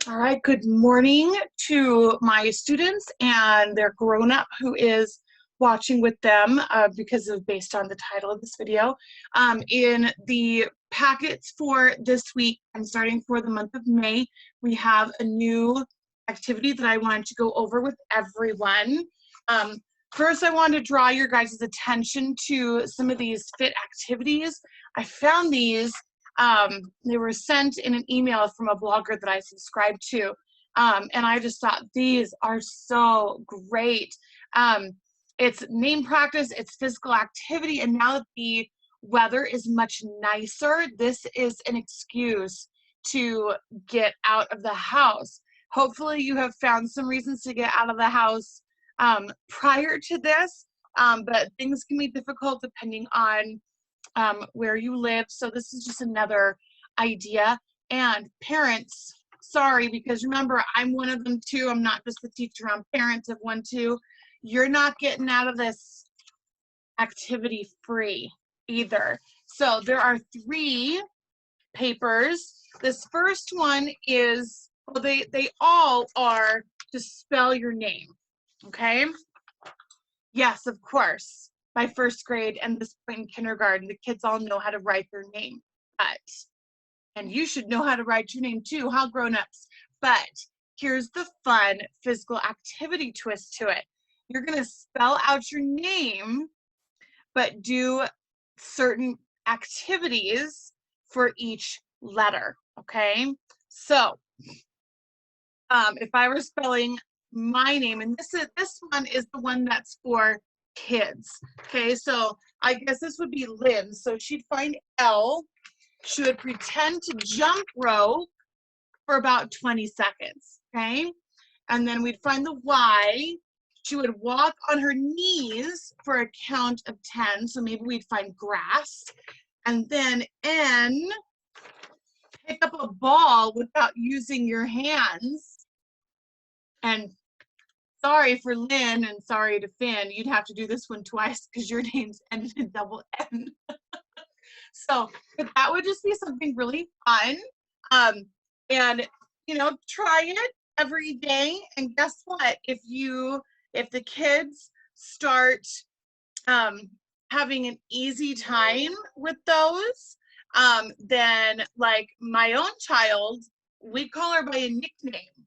All right, good morning to my students and their grown-up who is watching with them because of based on the title of this video. In the packets for this week, I'm starting for the month of May, we have a new activity that I wanted to go over with everyone. First, I want to draw your guys' attention to some of these fit activities. I found these. They were sent in an email from a blogger that I subscribe to. And I just thought these are so great. It's name practice, it's physical activity, and now that the weather is much nicer, this is an excuse to get out of the house. Hopefully you have found some reasons to get out of the house prior to this, but things can be difficult depending on where you live. So this is just another idea. And parents, sorry, because remember, I'm one of them too. I'm not just the teacher, I'm parents of one too. You're not getting out of this activity free either. So there are 3 papers. This first one is, well, they all are to spell your name, okay? Yes, of course. By first grade and this point in kindergarten, the kids all know how to write their name. And you should know how to write your name too, huh, grown-ups? But here's the fun physical activity twist to it. You're gonna spell out your name, but do certain activities for each letter, okay? So, if I were spelling my name, and this one is the one that's for kids. Okay, so I guess this would be Lynn. So she'd find L. She would pretend to jump rope for about 20 seconds. Okay, and then we'd find the Y. She would walk on her knees for a count of 10. So maybe we'd find grass. And then N, pick up a ball without using your hands. And sorry for Lynn and sorry to Finn, you'd have to do this one twice because your name's ended in double N. So that would just be something really fun. And you know, try it every day. And guess what? If the kids start having an easy time with those, then like my own child, we call her by a nickname.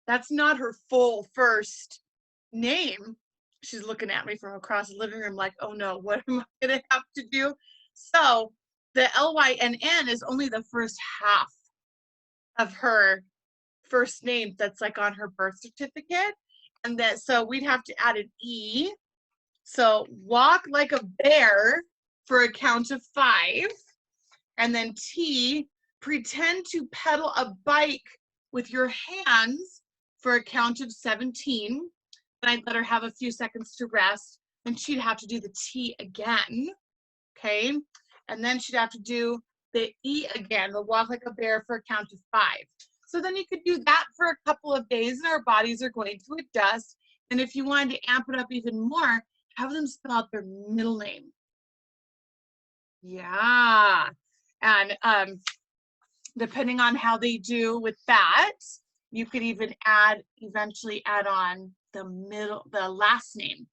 That's not her full first name. She's looking at me from across the living room like, oh no, what am I gonna have to do? So the L-Y-N-N is only the first half of her first name that's like on her birth certificate. And then, so we'd have to add an E. So walk like a bear for a count of 5. And then T, pretend to pedal a bike with your hands for a count of 17. Then I'd let her have a few seconds to rest. Then she'd have to do the T again, okay? And then she'd have to do the E again, the walk like a bear for a count of 5. So then you could do that for a couple of days and our bodies are going to adjust. And if you wanted to amp it up even more, have them spell out their middle name. Yeah. And depending on how they do with that, you could even eventually add on the last name,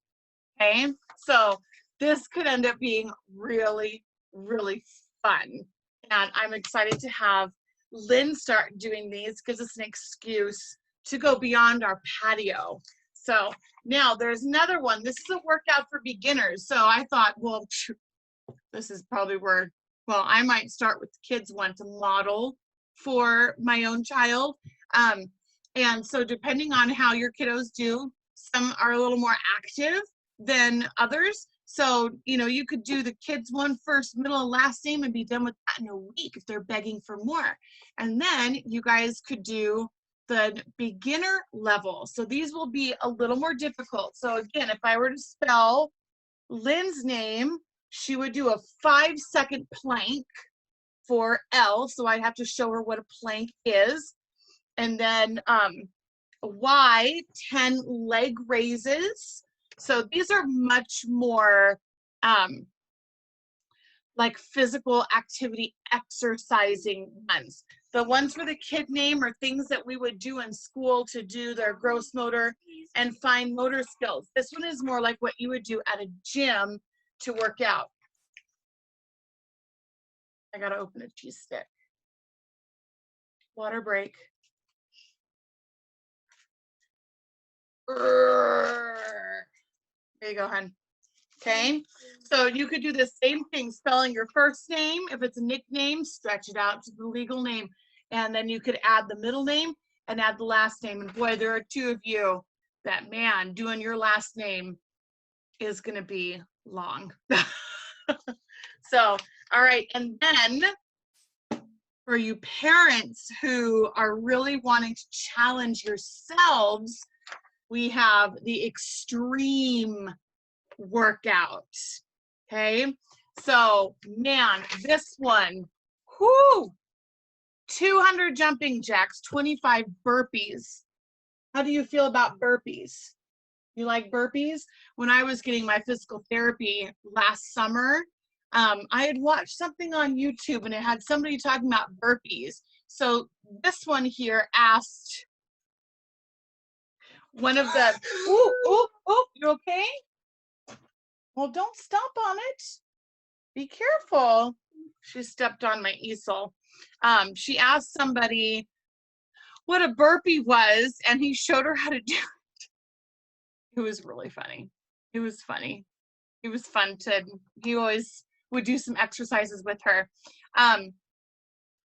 okay? So this could end up being really, really fun. And I'm excited to have Lynn start doing these because it's an excuse to go beyond our patio. So now there's another one. This is a workout for beginners. So I thought, well, this is probably where, well, I might start with the kids one to model for my own child. And so depending on how your kiddos do, some are a little more active than others. So, you know, you could do the kids one first, middle, and last name and be done with that in a week if they're begging for more. And then you guys could do the beginner level. So these will be a little more difficult. So again, if I were to spell Lynn's name, she would do a 5-second plank for L. So I'd have to show her what a plank is. And then Y, 10 leg raises. So these are much more like physical activity exercising ones. The ones for the kid name are things that we would do in school to do their gross motor and fine motor skills. This one is more like what you would do at a gym to work out. I gotta open a cheese stick. Water break. There you go, hon. Okay, so you could do the same thing, spelling your first name. If it's a nickname, stretch it out to the legal name. And then you could add the middle name and add the last name. And boy, there are two of you that, man, doing your last name is going to be long. So, all right. And then for you parents who are really wanting to challenge yourselves, we have the extreme workout. Okay, so man, this one, whoo, 200 jumping jacks, 25 burpees. How do you feel about burpees? You like burpees? When I was getting my physical therapy last summer, I had watched something on YouTube and it had somebody talking about burpees. So this one here asked one of the, you okay? Well, don't stomp on it. Be careful. She stepped on my easel. She asked somebody what a burpee was, and he showed her how to do it. It was really funny. It was funny. It was fun to, he always would do some exercises with her.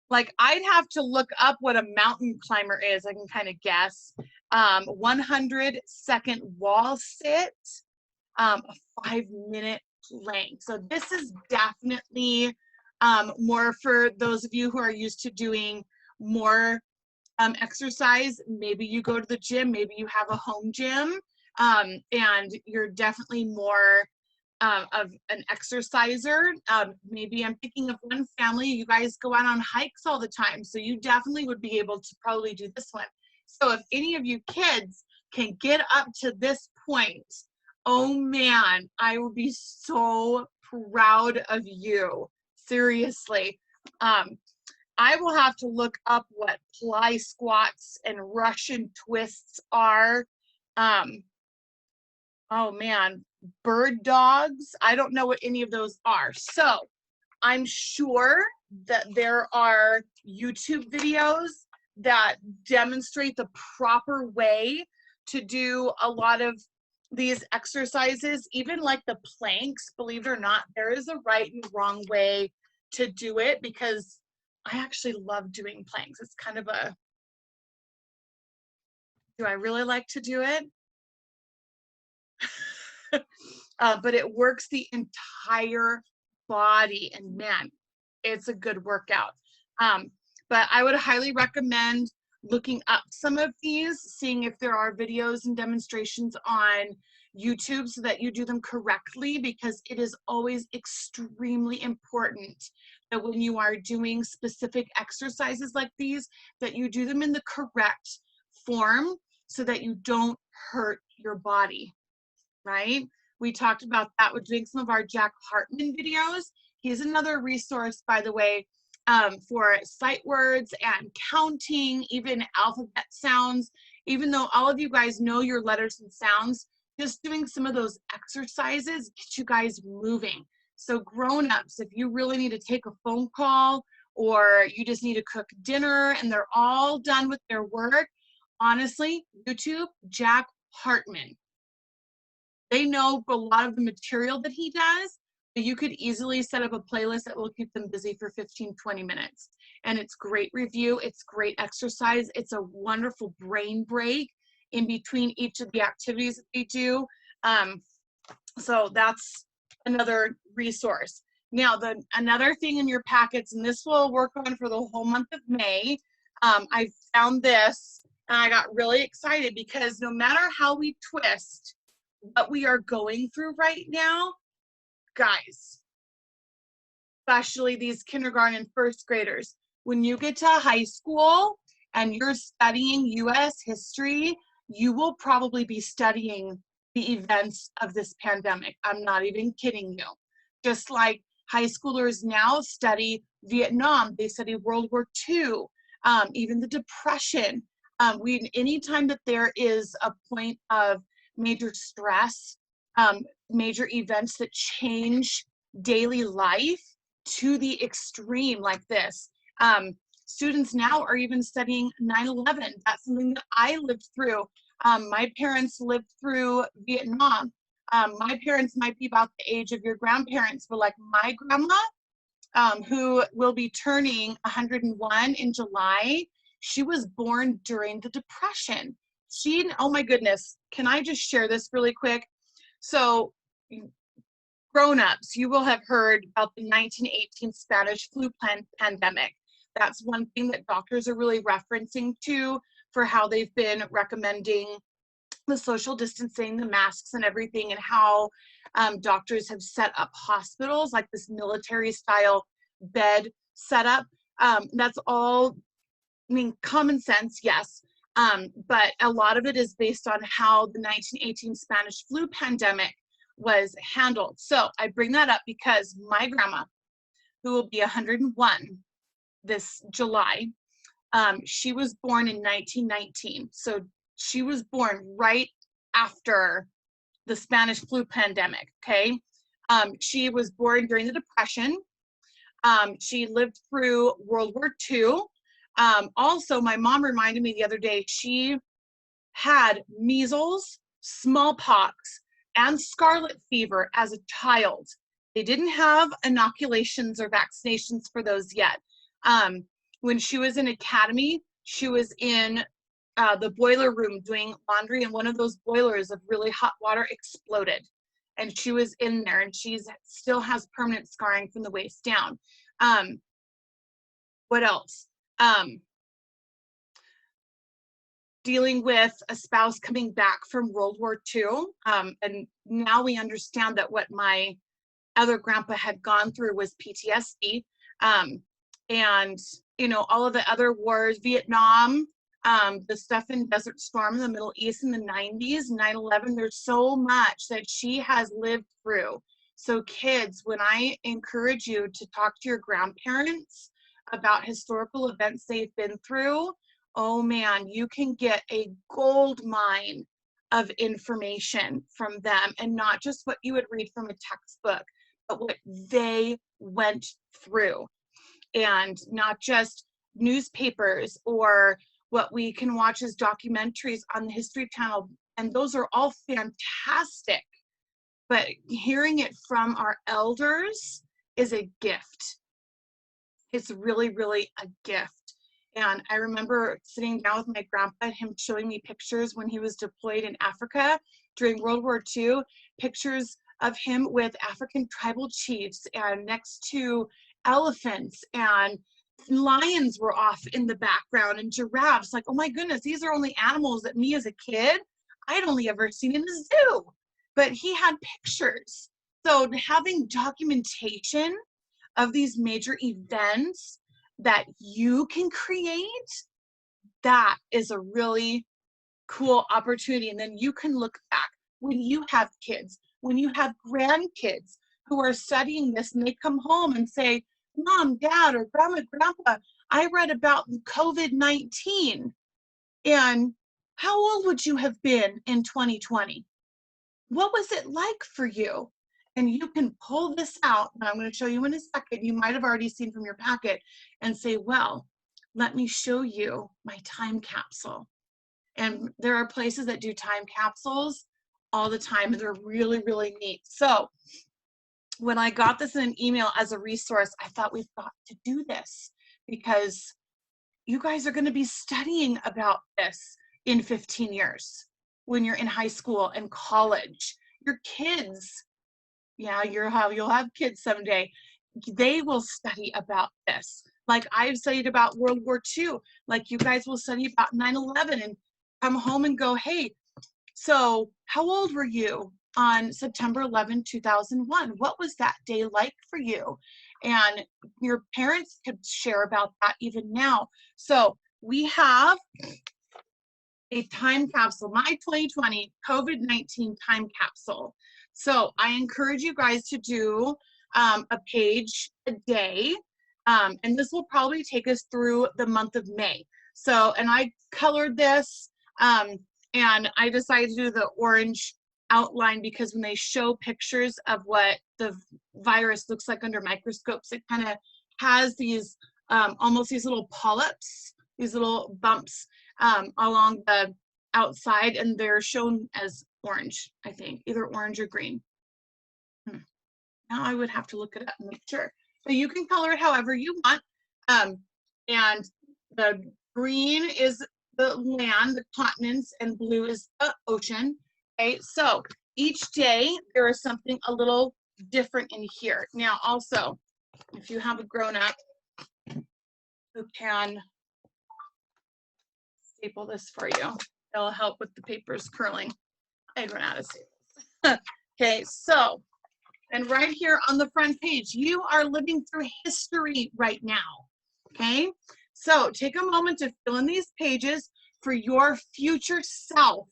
Like I'd have to look up what a mountain climber is. I can kind of guess. 100-second wall sit, a 5-minute plank. So this is definitely more for those of you who are used to doing more exercise. Maybe you go to the gym, maybe you have a home gym, and you're definitely more of an exerciser. Maybe I'm thinking of one family, you guys go out on hikes all the time, so you definitely would be able to probably do this one. So if any of you kids can get up to this point, oh man, I will be so proud of you. Seriously. I will have to look up what plie squats and Russian twists are. Oh man, bird dogs. I don't know what any of those are. So I'm sure that there are YouTube videos that demonstrate the proper way to do a lot of these exercises, even like the planks. Believe it or not, there is a right and wrong way to do it, because I actually love doing planks. It's kind of a, do I really like to do it? But it works the entire body, and man, it's a good workout. But I would highly recommend looking up some of these, seeing if there are videos and demonstrations on YouTube so that you do them correctly, because it is always extremely important that when you are doing specific exercises like these, that you do them in the correct form so that you don't hurt your body, right? We talked about that with doing some of our Jack Hartman videos. He's another resource, by the way, for sight words and counting, even alphabet sounds. Even though all of you guys know your letters and sounds, just doing some of those exercises get you guys moving. So grown-ups, if you really need to take a phone call or you just need to cook dinner and they're all done with their work, honestly, YouTube, Jack Hartman. They know a lot of the material that he does, but you could easily set up a playlist that will keep them busy for 15-20 minutes. And it's great review, it's great exercise, it's a wonderful brain break in between each of the activities that they do. So that's another resource. Now, another thing in your packets, and this will work on for the whole month of May, I found this and I got really excited, because no matter how we twist what we are going through right now, guys, especially these kindergarten and first graders, when you get to high school and you're studying US history, you will probably be studying the events of this pandemic. I'm not even kidding you. Just like high schoolers now study Vietnam, they study World War II. even the Depression. Anytime that there is a point of major stress, major events that change daily life to the extreme like this. Students now are even studying 9/11. That's something that I lived through. My parents lived through Vietnam. My parents might be about the age of your grandparents, but like my grandma, who will be turning 101 in July, she was born during the Depression. Oh my goodness, can I just share this really quick? So grown-ups, you will have heard about the 1918 Spanish flu pandemic. That's one thing that doctors are really referencing to for how they've been recommending the social distancing, the masks and everything, and how doctors have set up hospitals like this military style bed setup. That's all, I mean, common sense, yes. But a lot of it is based on how the 1918 Spanish flu pandemic was handled. So I bring that up because my grandma, who will be 101 this July, she was born in 1919. So she was born right after the Spanish flu pandemic, okay? She was born during the Depression. She lived through World War II. Also, my mom reminded me the other day, she had measles, smallpox, and scarlet fever as a child. They didn't have inoculations or vaccinations for those yet. When she was in academy, she was in the boiler room doing laundry, and one of those boilers of really hot water exploded. And she was in there, and she still has permanent scarring from the waist down. What else? Dealing with a spouse coming back from World War II. And now we understand that what my other grandpa had gone through was PTSD. And, you know, all of the other wars, Vietnam, the stuff in Desert Storm in the Middle East in the 90s, 9/11, there's so much that she has lived through. So kids, when I encourage you to talk to your grandparents about historical events they've been through, oh man, you can get a gold mine of information from them, and not just what you would read from a textbook, but what they went through, and not just newspapers or what we can watch as documentaries on the History Channel. And those are all fantastic, but hearing it from our elders is a gift. It's really, really a gift. And I remember sitting down with my grandpa, him showing me pictures when he was deployed in Africa during World War II, pictures of him with African tribal chiefs and next to elephants, and lions were off in the background, and giraffes. Like, oh my goodness, these are only animals that me as a kid, I'd only ever seen in the zoo. But he had pictures. So having documentation of these major events that you can create, that is a really cool opportunity. And then you can look back when you have kids, when you have grandkids who are studying this, and they come home and say, Mom, Dad, or Grandma, Grandpa, I read about COVID-19. And how old would you have been in 2020? What was it like for you? And you can pull this out, and I'm going to show you in a second. You might have already seen from your packet, and say, well, let me show you my time capsule. And there are places that do time capsules all the time, and they're really, really neat. So when I got this in an email as a resource, I thought, we've got to do this, because you guys are going to be studying about this in 15 years when you're in high school and college. Your kids, yeah, you'll have kids someday, they will study about this. Like I've studied about World War II, like you guys will study about 9/11 and come home and go, hey, so how old were you on September 11, 2001? What was that day like for you? And your parents could share about that even now. So we have a time capsule, my 2020 COVID-19 time capsule. So I encourage you guys to do a page a day. And this will probably take us through the month of May. So, and I colored this, and I decided to do the orange outline because when they show pictures of what the virus looks like under microscopes, it kind of has these almost these little polyps, these little bumps along the outside, and they're shown as orange, I think, either orange or green. Now I would have to look it up and make sure. But you can color it however you want. And the green is the land, the continents, and blue is the ocean. Okay, so each day there is something a little different in here. Now also, if you have a grown-up who can staple this for you, it'll help with the papers curling. I'd run out of staples. Okay, so, and right here on the front page, you are living through history right now, okay? So take a moment to fill in these pages for your future self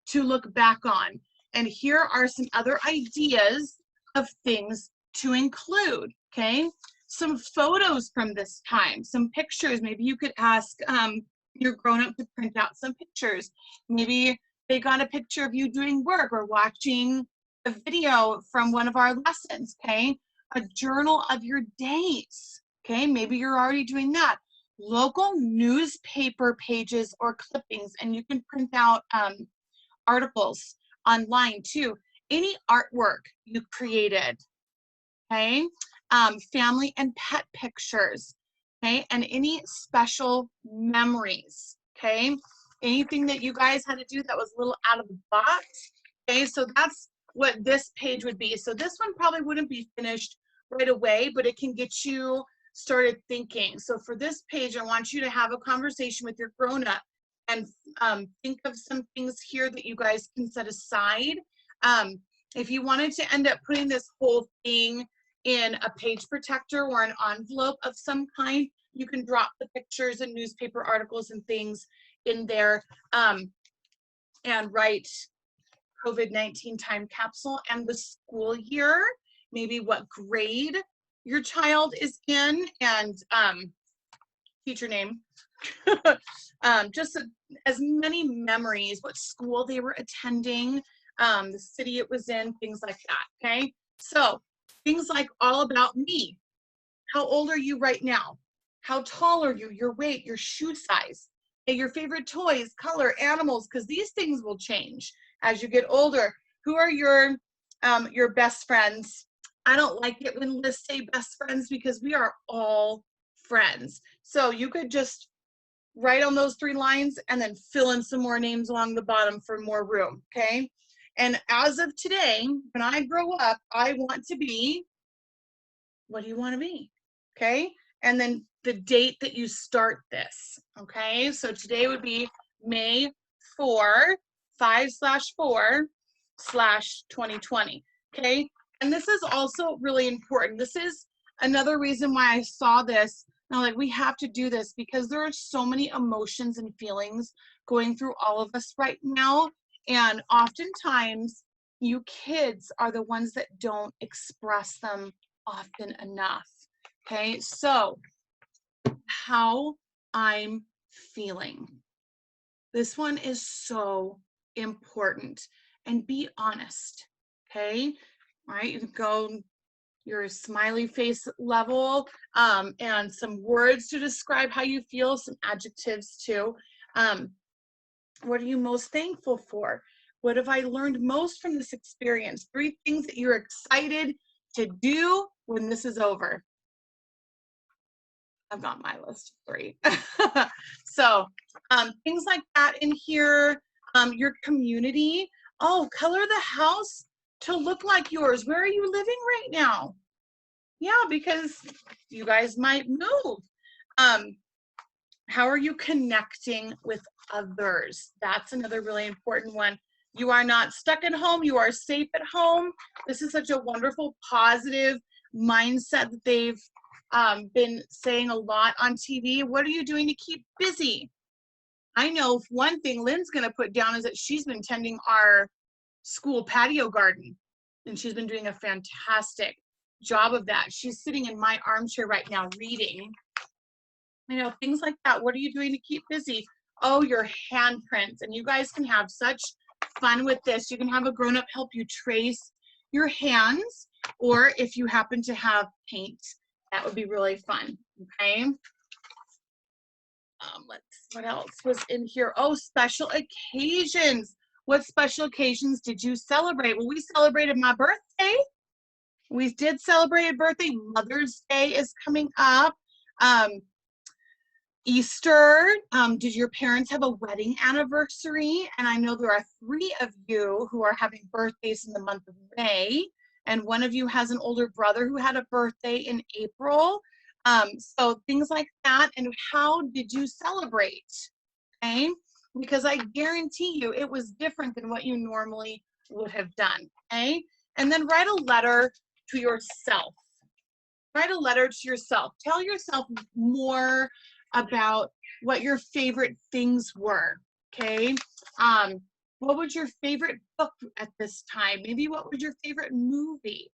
to look back on. And here are some other ideas of things to include, okay? Some photos from this time, some pictures. Maybe you could ask your grown-up to print out some pictures. Maybe they got a picture of you doing work or watching a video from one of our lessons, okay? A journal of your days, okay? Maybe you're already doing that. Local newspaper pages or clippings, and you can print out articles online too. Any artwork you created, okay? Family and pet pictures, okay? And any special memories, okay? Anything that you guys had to do that was a little out of the box, okay? So that's what this page would be. So this one probably wouldn't be finished right away, but it can get you started thinking. So for this page, I want you to have a conversation with your grown-up and think of some things here that you guys can set aside. If you wanted to end up putting this whole thing in a page protector or an envelope of some kind, you can drop the pictures and newspaper articles and things in there and write COVID-19 time capsule and the school year, maybe what grade your child is in, and teacher name. Just as many memories, what school they were attending, the city it was in, things like that, okay? So things like all about me. How old are you right now? How tall are you? Your weight, your shoe size, okay, your favorite toys, color, animals, because these things will change as you get older. Who are your best friends? I don't like it when lists say best friends because we are all friends. So you could just write on those 3 lines and then fill in some more names along the bottom for more room, okay? And as of today, when I grow up, I want to be, what do you want to be, okay? And then the date that you start this, okay? So today would be May 4, 5/4/2020, okay? And this is also really important. This is another reason why I saw this. Now, like, we have to do this because there are so many emotions and feelings going through all of us right now. And oftentimes, you kids are the ones that don't express them often enough. Okay, so how I'm feeling. This one is so important. And be honest, okay? All right, you can go your smiley face level and some words to describe how you feel, some adjectives too. What are you most thankful for? What have I learned most from this experience? 3 things that you're excited to do when this is over. I've got my list of 3. So things like that in here. Your community. Oh, color the house to look like yours. Where are you living right now? Yeah, because you guys might move. How are you connecting with others? That's another really important one. You are not stuck at home. You are safe at home. This is such a wonderful, positive mindset that they've been saying a lot on TV. What are you doing to keep busy? I know one thing Lynn's going to put down is that she's been tending our school patio garden, and she's been doing a fantastic job of that. She's sitting in my armchair right now reading. You know, things like that. What are you doing to keep busy? Oh, your handprints. And you guys can have such fun with this. You can have a grown-up help you trace your hands, or if you happen to have paint, that would be really fun, okay? What else was in here? Oh, special occasions. What special occasions did you celebrate? Well, we celebrated my birthday. We did celebrate a birthday. Mother's Day is coming up. Easter. Did your parents have a wedding anniversary? And I know there are 3 of you who are having birthdays in the month of May, and one of you has an older brother who had a birthday in April. So things like that. And how did you celebrate? Okay, because I guarantee you it was different than what you normally would have done. Okay, and then write a letter to yourself. Write a letter to yourself. Tell yourself more about what your favorite things were. Okay, what was your favorite book at this time? Maybe what was your favorite movie?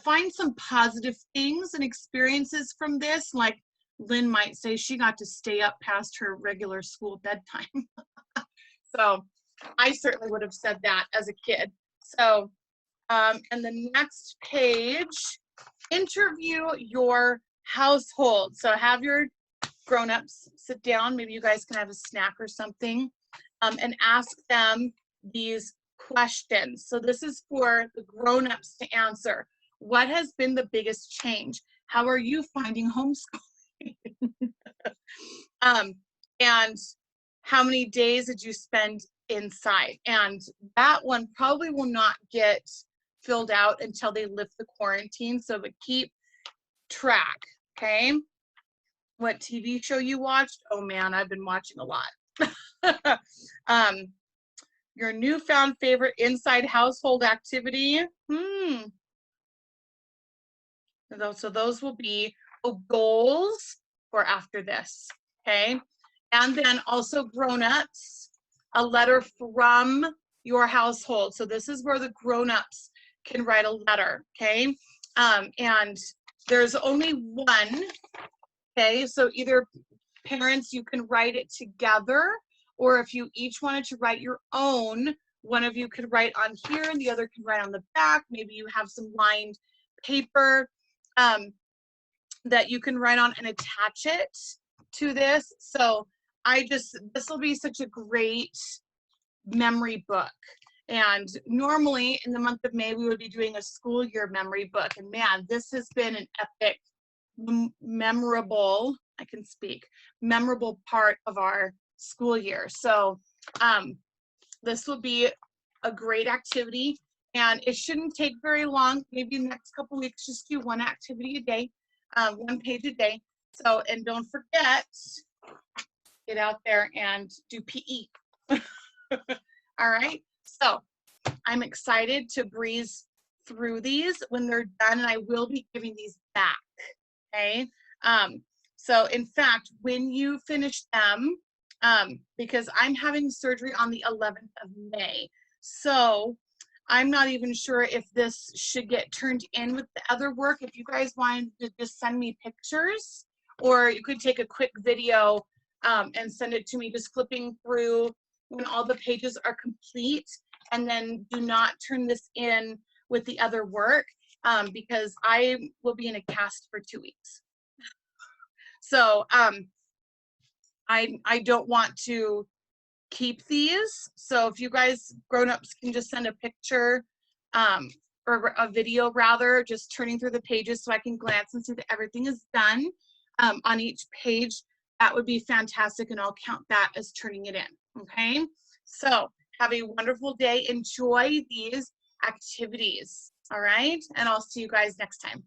Find some positive things and experiences from this. Like Lynn might say, she got to stay up past her regular school bedtime. So I certainly would have said that as a kid. So, and the next page, interview your household. So have your grown-ups sit down. Maybe you guys can have a snack or something, and ask them these questions. So this is for the grown-ups to answer. What has been the biggest change? How are you finding homeschooling? And how many days did you spend inside? And that one probably will not get filled out until they lift the quarantine. So but keep track, okay? What TV show you watched? Oh man, I've been watching a lot. Your newfound favorite inside household activity? So those will be goals for after this, okay? And then also grown-ups, a letter from your household. So this is where the grown-ups can write a letter, okay? And there's only one, okay? So either parents, you can write it together, or if you each wanted to write your own, one of you could write on here and the other can write on the back. Maybe you have some lined paper that you can write on and attach it to this. So this will be such a great memory book. And normally in the month of May, we would be doing a school year memory book. And man, this has been an epic, memorable part of our school year. So this will be a great activity, and it shouldn't take very long. Maybe in the next couple weeks, just do one activity a day, 1 page a day. So, and don't forget, get out there and do PE. All right, so I'm excited to breeze through these when they're done, and I will be giving these back, okay? So in fact, when you finish them, because I'm having surgery on the 11th of May, so I'm not even sure if this should get turned in with the other work. If you guys wanted to just send me pictures, or you could take a quick video and send it to me, just flipping through when all the pages are complete, and then do not turn this in with the other work, because I will be in a cast for 2 weeks. So I don't want to keep these. So if you guys grown-ups can just send a picture or a video rather, just turning through the pages so I can glance and see that everything is done on each page, that would be fantastic, and I'll count that as turning it in, okay? So have a wonderful day. Enjoy these activities, all right? And I'll see you guys next time.